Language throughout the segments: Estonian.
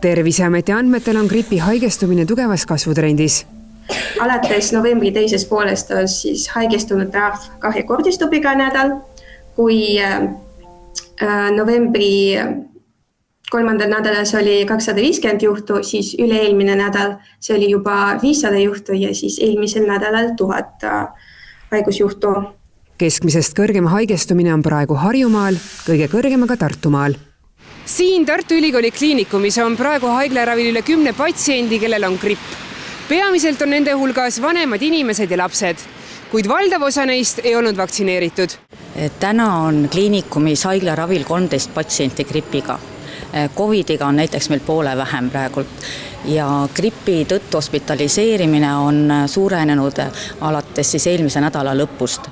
Terviseameti andmetel on gripi haigestumine tugevas kasvutrendis. Alates novembri teises poolest on siis haigestunute arv kahekordistub iga nädal. Kui novembri 3. nädalas oli 250 juhtu, siis üle-eelmine nädal see oli juba 500 juhtu ja siis eelmisel nädalal 1000 haigusjuhtu. Keskmisest kõrgem haigestumine on praegu Harjumaal, kõige kõrgem aga Tartumaal. Siin Tartu Ülikooli kliinikumis on praegu haiglaravil üle 10 patsiendi, kellel on gripp. Peamiselt on nende hulgas vanemad inimesed ja lapsed, kuid valdav osa neist ei olnud vaktsineeritud. Täna on kliinikumis haiglaravil 13 patsienti gripiga. Covidiga on näiteks meil poole vähem praegult ja gripi tõttu hospitaliseerimine on suurenenud alates siis eelmise nädala lõpust.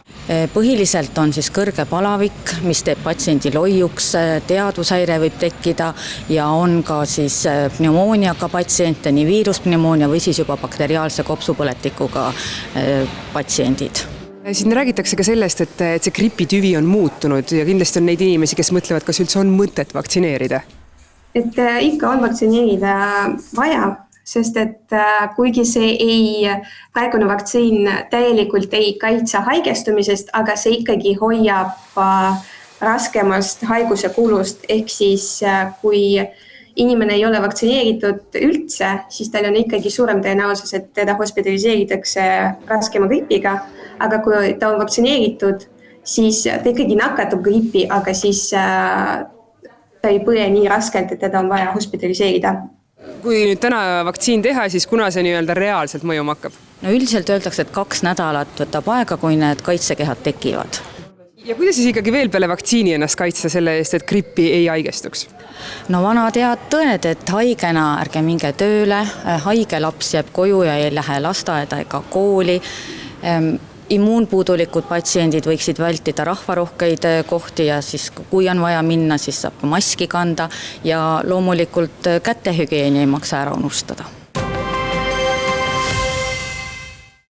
Põhiliselt on siis kõrge palavik, mis teeb patsiendi loiuks, teadvushäire võib tekkida ja on ka siis pneumooniaga patsiente, nii viiruspneumoonia või siis juba bakteriaalse kopsupõletikuga patsiendid. Siin räägitakse ka sellest, et see gripitüvi on muutunud ja kindlasti on neid inimesi, kes mõtlevad, kas üldse on mõtet vaktsineerida. Et ikka on vaktsineerida vaja, sest et kuigi praegune vaktsiin täielikult ei kaitse haigestumisest, aga see ikkagi hoiab raskemast haiguse kulust. Ehk siis kui inimene ei ole vaktsineeritud üldse, siis tal on ikkagi suurem tõenäosus, et teda hospitaliseeritakse raskema gripiga. Aga kui ta on vaktsineeritud, siis ta ikkagi nakatab gripi, aga siis ta ei põe nii raskelt, et teda on vaja hospitaliseerida. Kui nüüd täna vaktsiin teha, siis kuna see nii-öelda reaalselt mõjuma hakkab? No üldiselt öeldakse, et 2 nädalat võtab aega, kui need kaitsekehad tekivad. Ja kuidas siis ikkagi veel peale vaktsiini ennast kaitsta selle eest, et grippi ei haigestuks? No vanad head tõed, et haigena ärge minge tööle, haige laps jääb koju ja ei lähe lasteaeda ega kooli. Immuunpuudulikud patsiendid võiksid vältida rahvarohkeid kohti ja siis kui on vaja minna, siis saab maski kanda ja loomulikult kätehügieeni ei maksa ära unustada.